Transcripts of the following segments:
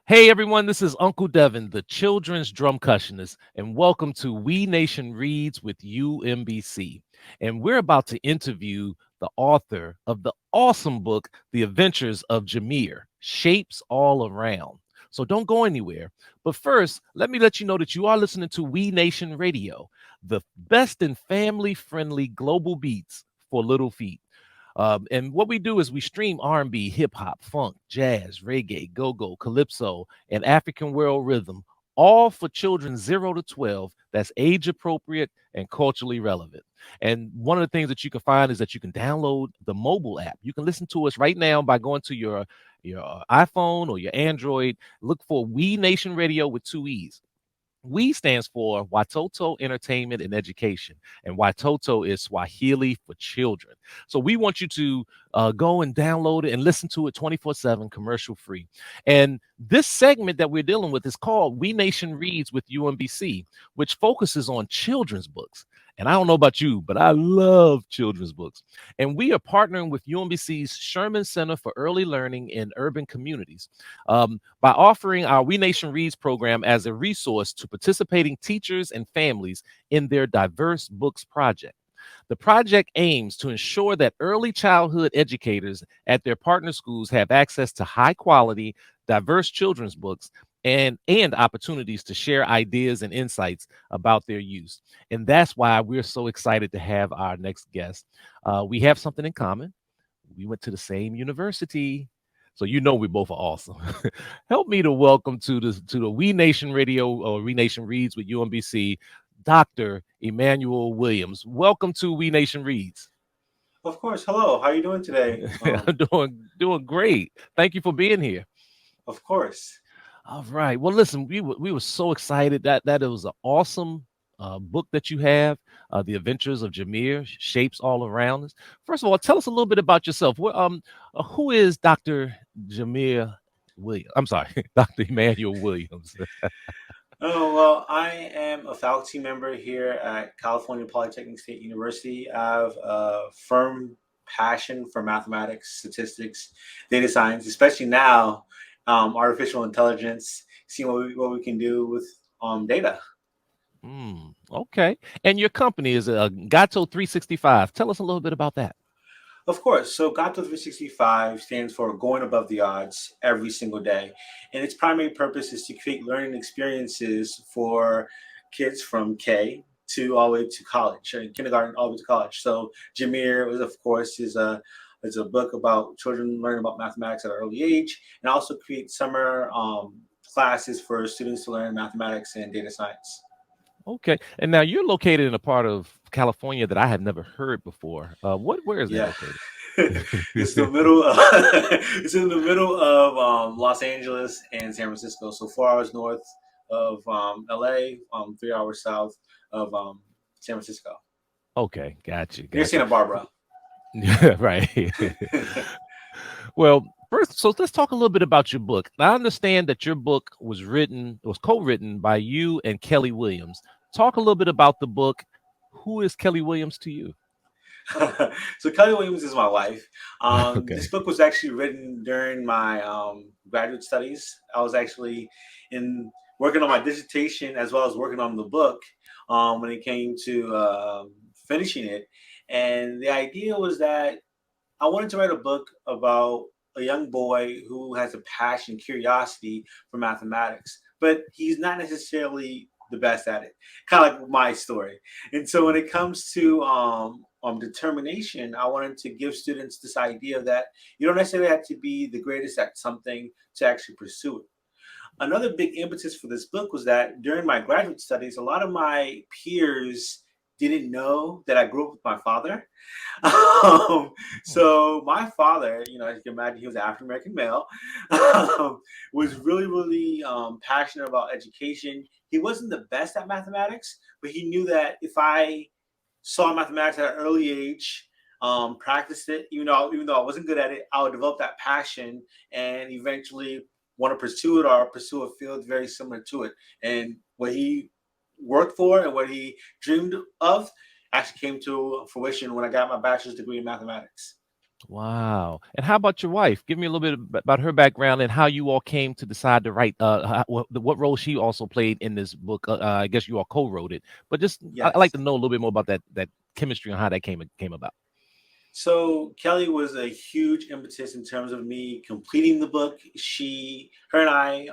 Hey everyone, this is Uncle Devin, the children's drum cushionist, and welcome to We Nation Reads with UMBC. And we're about to interview the author of the awesome book, The Adventures of Jamear, Shapes All Around. So don't go anywhere. But first, let me let you know that you are listening to We Nation Radio, the best in family-friendly global beats for little feet. And what we do is we stream R&B, hip hop, funk, jazz, reggae, go-go, calypso, and African world rhythm, all for children 0 to 12. That's age appropriate and culturally relevant. And one of the things that you can find is that you can download the mobile app. You can listen to us right now by going to your iPhone or your Android. Look for We Nation Radio with two E's. We stands for Watoto Entertainment and Education, and Watoto is Swahili for children. So we want you to go and download it and listen to it 24/7, commercial free. And this segment that we're dealing with is called We Nation Reads with UMBC, which focuses on children's books. And I don't know about you, but I love children's books. And we are partnering with UMBC's Sherman Center for Early Learning in Urban Communities. By offering our We Nation Reads program as a resource to participating teachers and families in their diverse books project. The project aims to ensure that early childhood educators at their partner schools have access to high quality, diverse children's books and opportunities to share ideas and insights about their use. And that's why we're so excited to have our next guest. We have something in common. We went to the same university. So you know we both are awesome. Help me to welcome to the We Nation Radio or We Nation Reads with UMBC, Dr. Immanuel Williams. Welcome to We Nation Reads. Of course. Hello. How are you doing today? I'm doing great. Thank you for being here. Of course. All right. Well, listen, we were so excited that it was an awesome book that you have, The Adventures of Jamear, Shapes All Around Us. First of all, tell us a little bit about yourself. Who is Dr. Jamear Williams? I'm sorry, Dr. Emmanuel Williams. Oh, well, I am a faculty member here at California Polytechnic State University. I have a firm passion for mathematics, statistics, data science, especially now, artificial intelligence, seeing what we can do with data. Okay. And your company is Gato 365. Tell us a little bit about that. Of course. So Gato 365 stands for going above the odds every single day. And its primary purpose is to create learning experiences for kids from K to all the way to college, kindergarten all the way to college. So Jameer was, of course, is a book about children learning about mathematics at an early age, and also create summer classes for students to learn mathematics and data science. Okay. And now you're located in a part of California that I had never heard before. Where is that Yeah. located? It's the middle of, it's in the middle of Los Angeles and San Francisco. So 4 hours north of LA, 3 hours south of San Francisco. Okay, got you, Near got you. Santa Barbara. Yeah, right. Well, first, so let's talk a little bit about your book. I understand that your book was co-written by you and Kelly Williams. Talk a little bit about the book. Who is Kelly Williams to you? So Kelly Williams is my wife. This Okay. book was actually written during my graduate studies. I was actually in working on my dissertation as well as working on the book when it came to finishing it. And the idea was that I wanted to write a book about a young boy who has a passion, curiosity for mathematics, but he's not necessarily the best at it. Kind of like my story. And so when it comes to determination, I wanted to give students this idea that you don't necessarily have to be the greatest at something to actually pursue it. Another big impetus for this book was that during my graduate studies, a lot of my peers didn't know that I grew up with my father. Um, Hmm. so my father, as you can imagine, he was an African American male, was really, really passionate about education. He wasn't the best at mathematics, but he knew that if I saw mathematics at an early age, practiced it, even though I wasn't good at it, I would develop that passion and eventually want to pursue it or pursue a field very similar to it. And what he worked for and what he dreamed of actually came to fruition when I got my bachelor's degree in mathematics. Wow. And how about your wife? Give me a little bit about her background and how you all came to decide to write. What role she also played in this book. I guess you all co-wrote it, but just I'd like Yes. to know a little bit more about that chemistry and how that came about. So Kelly was a huge impetus in terms of me completing the book. Her and I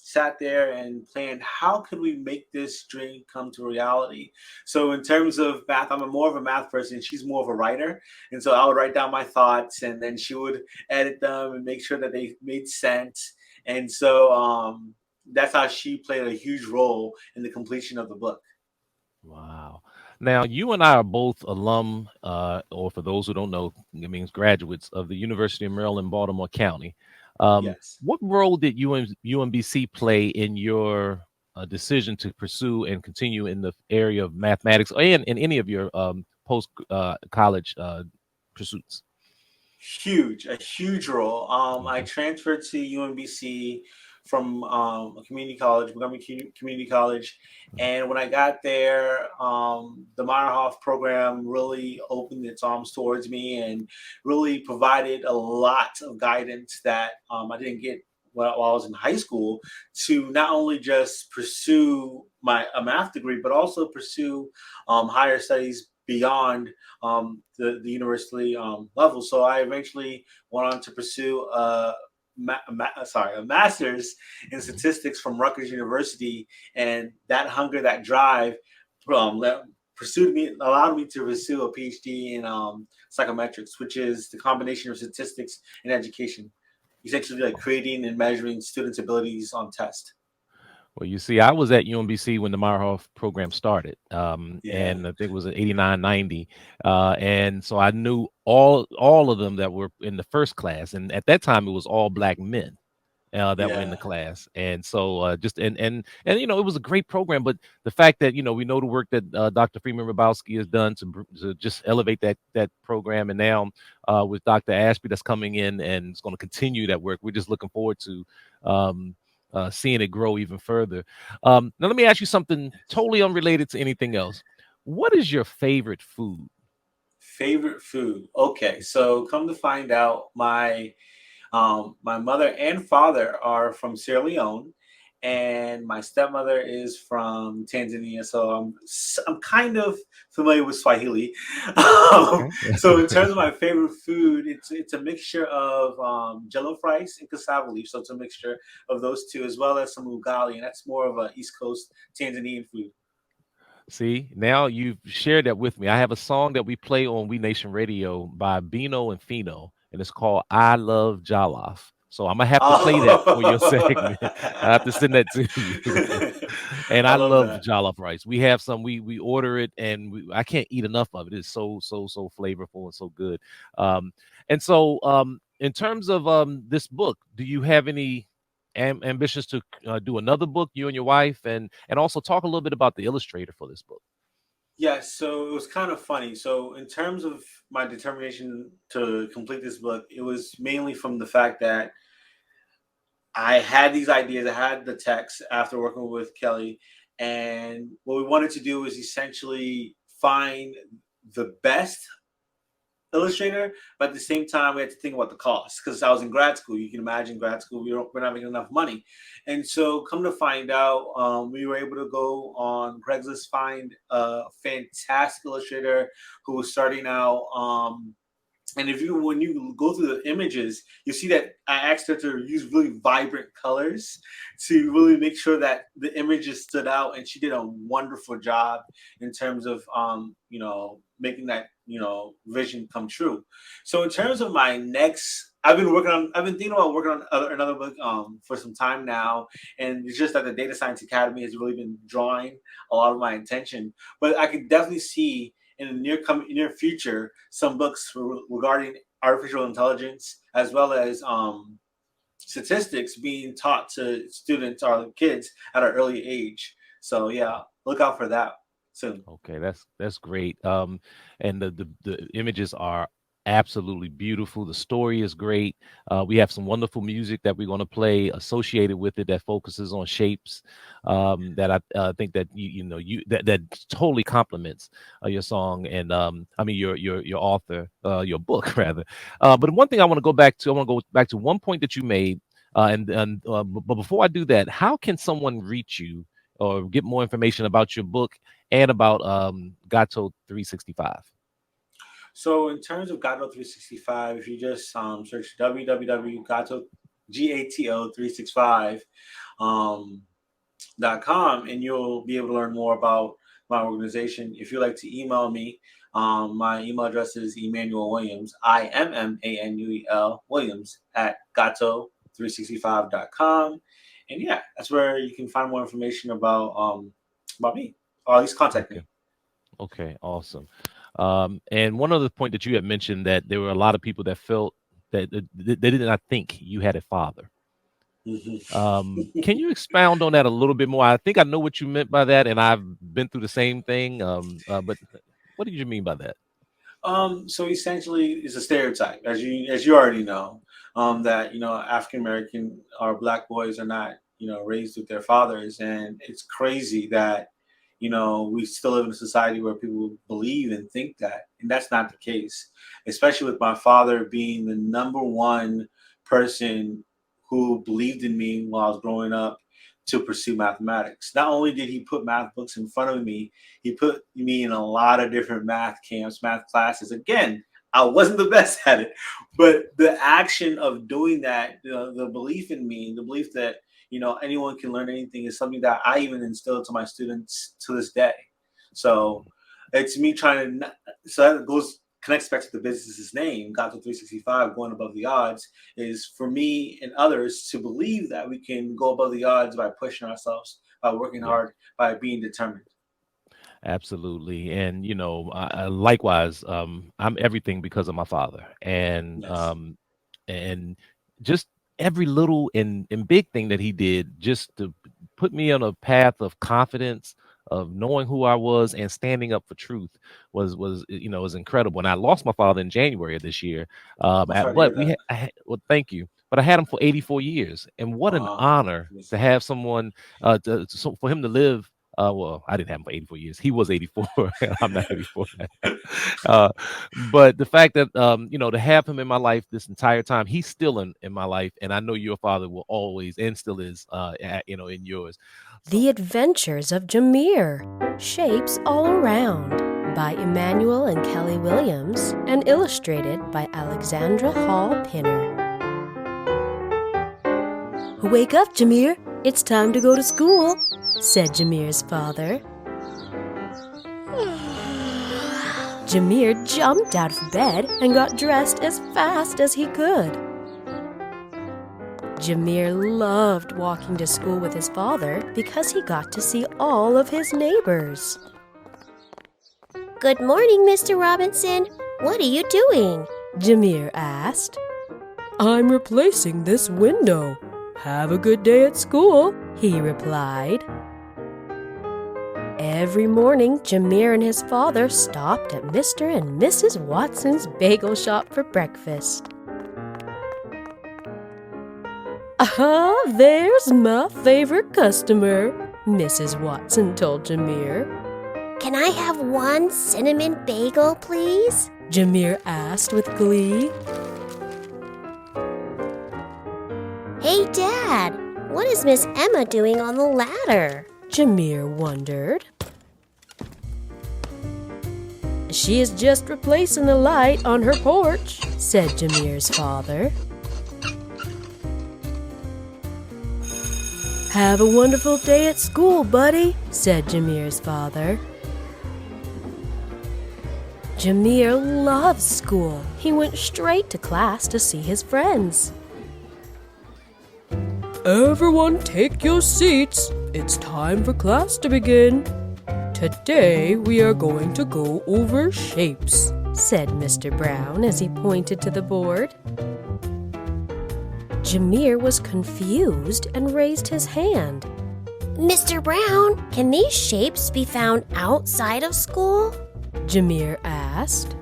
sat there and planned how could we make this dream come to reality. So in terms of math, I'm more of a math person. She's more of a writer, and so I would write down my thoughts, and then she would edit them and make sure that they made sense. And so that's how she played a huge role in the completion of the book. Wow. Now, you and I are both alum, or for those who don't know, it means graduates of the University of Maryland, Baltimore County. Yes. What role did UMBC play in your decision to pursue and continue in the area of mathematics and in any of your post college pursuits? Huge, a huge role. I Mhm. transferred to UMBC from a community college, Montgomery Community College, and when I got there, the Meyerhoff program really opened its arms towards me and really provided a lot of guidance that I didn't get while I was in high school, to not only just pursue my a math degree, but also pursue higher studies beyond the university level. So I eventually went on to pursue a master's in Mhm. statistics from Rutgers University, and that hunger, that drive, um, pursued me, allowed me to pursue a PhD in psychometrics, which is the combination of statistics and education, essentially like creating and measuring students' abilities on test. Well, you see, I was at UMBC when the Meyerhoff program started, Yeah, and I think it was in 89, 90. And so I knew all of them that were in the first class, and at that time it was all black men that were in yeah, the class. And so just and it was a great program. But the fact that we know the work that Dr. Freeman Rabowski has done to just elevate that program, and now with Dr. Ashby that's coming in and is going to continue that work, we're just looking forward to. Um, Seeing it grow even further. Now, let me ask you something totally unrelated to anything else. What is your favorite food? favorite food. Okay, so come to find out, my mother and father are from Sierra Leone, and my stepmother is from Tanzania. So I'm kind of familiar with Swahili. Okay. So in terms of my favorite food, it's a mixture of jello rice and cassava leaf. So it's a mixture of those two, as well as some ugali, and that's more of a East Coast Tanzanian food. See, now you've shared that with me. I have a song that we play on We Nation Radio by Bino and Fino, and it's called I Love Jollof. So I'm gonna have to play that for your segment. I have to send that to you. And I I love love that. jollof rice. We have some. We order it, and I can't eat enough of it. It's so flavorful and so good. Um, and so in terms of this book, do you have any ambitions to do another book, you and your wife, and also talk a little bit about the illustrator for this book? Yes, so it was kind of funny. So, in terms of my determination to complete this book, it was mainly from the fact that I had these ideas, I had the text after working with Kelly, and what we wanted to do was essentially find the best illustrator, but at the same time, we had to think about the cost because I was in grad school. You can imagine grad school, we're not making enough money. And so, come to find out, we were able to go on Craigslist, find a fantastic illustrator who was starting out. And if you when you go through the images, you see that I asked her to use really vibrant colors to really make sure that the images stood out, and she did a wonderful job in terms of making that vision come true. So in terms of my next, I've been thinking about working on another book for some time now, and it's just that the Data Science Academy has really been drawing a lot of my attention. But I could definitely see in the near future some books regarding artificial intelligence, as well as statistics being taught to students or kids at an early age. So yeah, look out for that soon. Okay, that's great. And the images are absolutely beautiful. The story is great. We have some wonderful music that we're going to play associated with it that focuses on shapes. That I think that that totally complements your song and I mean your author, your book rather. But one thing I want to go back to one point that you made. But before I do that, how can someone reach you or get more information about your book and about Gato 365? So in terms of Gato 365, if you just search www.gato GATO 365 um, .com, and you'll be able to learn more about my organization. If you'd like to email me, my email address is Immanuel Williams, IMMANUEL Williams at gato365.com. And yeah, that's where you can find more information about me, or at least contact Okay. me. Okay, awesome. And one other point that you had mentioned that there were a lot of people that felt that they did not think you had a father. Can you expound on that a little bit more? I think I know what you meant by that, and I've been through the same thing. But what did you mean by that? So essentially, it's a stereotype, as you already know, that African American or Black boys are not raised with their fathers, and it's crazy that we still live in a society where people believe and think that, and that's not the case. Especially with my father being the number one person who believed in me while I was growing up to pursue mathematics. Not only did he put math books in front of me, he put me in a lot of different math camps, math classes. Again, I wasn't the best at it, but the action of doing that, the belief in me, the belief that anyone can learn anything is something that I even instill to my students to this day. So it's me trying to. So that goes connects back to the business's name, Gato 365, going above the odds, is for me and others to believe that we can go above the odds by pushing ourselves, by working Yeah. hard, by being determined. Absolutely. And, likewise, I'm everything because of my father. Yes. And just every little and big thing that he did just to put me on a path of confidence, of knowing who I was and standing up for truth was incredible. And I lost my father in January of this year. I'm sorry to hear that. Well, thank you. But I had him for 84 years. And what an honor to have someone so for him to live well, I didn't have him for 84 years. He was 84. I'm not 84. uh, but the fact that to have him in my life this entire time, he's still in my life, and I know your father will always and still is, in yours. So The Adventures of Jamear, Shapes All Around, by Immanuel and Kelly Williams, and illustrated by Alexandra Hall Pinner. Wake up, Jamear. It's time to go to school, said Jamear's father. Jamear jumped out of bed and got dressed as fast as he could. Jamear loved walking to school with his father because he got to see all of his neighbors. Good morning, Mr. Robinson. What are you doing? Jamear asked. I'm replacing this window. Have a good day at school, he replied. Every morning, Jamear and his father stopped at Mr. and Mrs. Watson's bagel shop for breakfast. Ah, there's my favorite customer, Mrs. Watson told Jamear. Can I have one cinnamon bagel, please? Jamear asked with glee. Hey, Dad, what is Miss Emma doing on the ladder? Jamear wondered. She is just replacing the light on her porch, said Jamear's father. Have a wonderful day at school, buddy, said Jamear's father. Jamear loves school. He went straight to class to see his friends. Everyone take your seats. It's time for class to begin. Today we are going to go over shapes, said Mr. Brown as he pointed to the board. Jamear was confused and raised his hand. Mr. Brown, can these shapes be found outside of school? Jamear asked.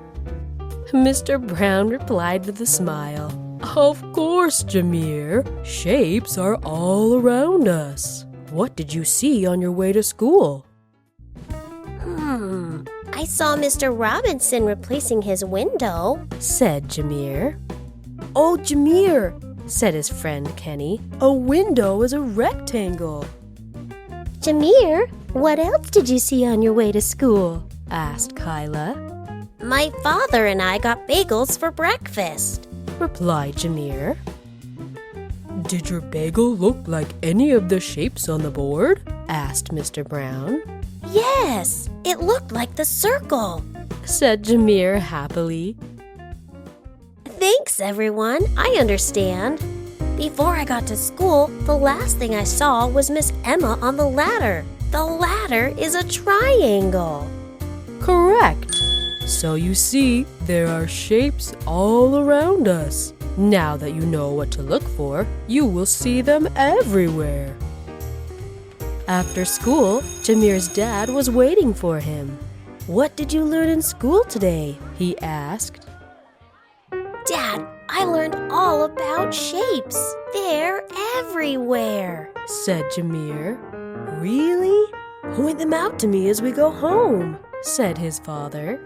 Mr. Brown replied with a smile. Of course, Jamear. Shapes are all around us. What did you see on your way to school? I saw Mr. Robinson replacing his window, said Jamear. Oh, Jamear, said his friend Kenny. A window is a rectangle. Jamear, what else did you see on your way to school? Asked Kyla. My father and I got bagels for breakfast, replied Jamear. Did your bagel look like any of the shapes on the board? Asked Mr. Brown. Yes, it looked like the circle, said Jamear happily. Thanks, everyone. I understand. Before I got to school, the last thing I saw was Miss Emma on the ladder. The ladder is a triangle. Correct. So you see, there are shapes all around us. Now that you know what to look for, you will see them everywhere. After school, Jamear's dad was waiting for him. What did you learn in school today? He asked. Dad, I learned all about shapes. They're everywhere, said Jamear. Really? Point them out to me as we go home, said his father.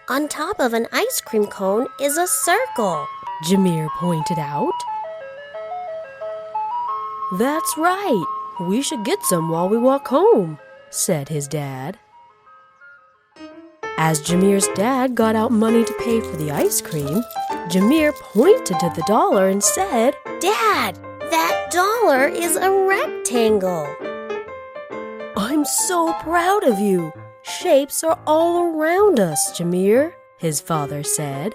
On top of an ice cream cone is a circle, Jamear pointed out. That's right. We should get some while we walk home, said his dad. As Jamear's dad got out money to pay for the ice cream, Jamear pointed to the dollar and said, Dad, that dollar is a rectangle. I'm so proud of you. Shapes are all around us, Jamear, his father said.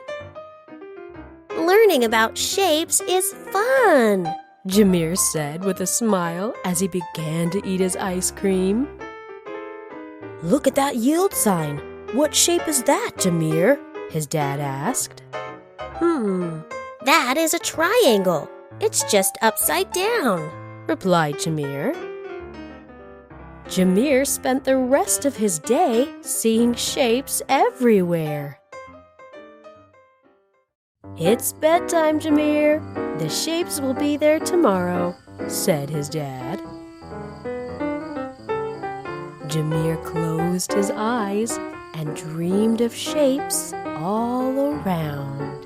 Learning about shapes is fun, Jamear said with a smile as he began to eat his ice cream. Look at that yield sign. What shape is that, Jamear? His dad asked. That is a triangle. It's just upside down, replied Jamear. Jamear spent the rest of his day seeing shapes everywhere. It's bedtime, Jamear. The shapes will be there tomorrow, said his dad. Jamear closed his eyes and dreamed of shapes all around.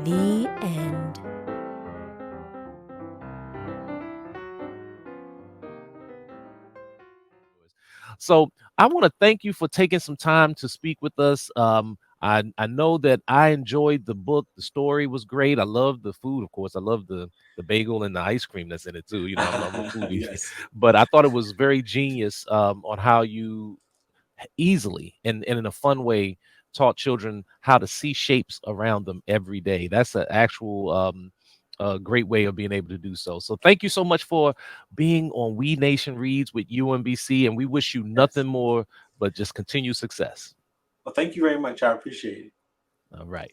The end. So I want to thank you for taking some time to speak with us. I know that I enjoyed the book. The story was great. I love the food, of course. I love the bagel and the ice cream that's in it too. You know, I'm a foodie, Yes. but I thought it was very genius on how you easily and in a fun way taught children how to see shapes around them every day. That's an actual a great way of being able to do so. So thank you so much for being on We Nation Reads with UMBC, and we wish you nothing more but just continued success. Well, thank you very much. I appreciate it. All right.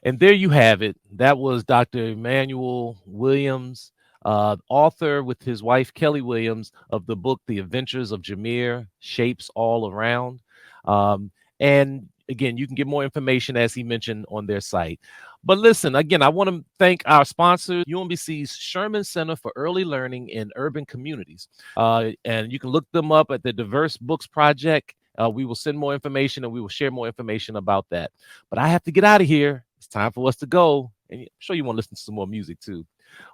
And there you have it. That was Dr. Immanuel Williams, author with his wife, Kelly Williams, of the book, The Adventures of Jamear, Shapes All Around. And again, you can get more information, as he mentioned, on their site. But listen, again, I want to thank our sponsor, UMBC's Sherman Center for Early Learning in Urban Communities. And you can look them up at the Diverse Books Project. We will send more information and we will share more information about that. But I have to get out of here. It's time for us to go. And I'm sure you want to listen to some more music too.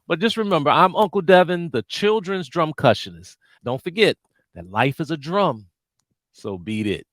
But just remember, I'm Uncle Devin, the children's drum cushionist. Don't forget that life is a drum, so beat it.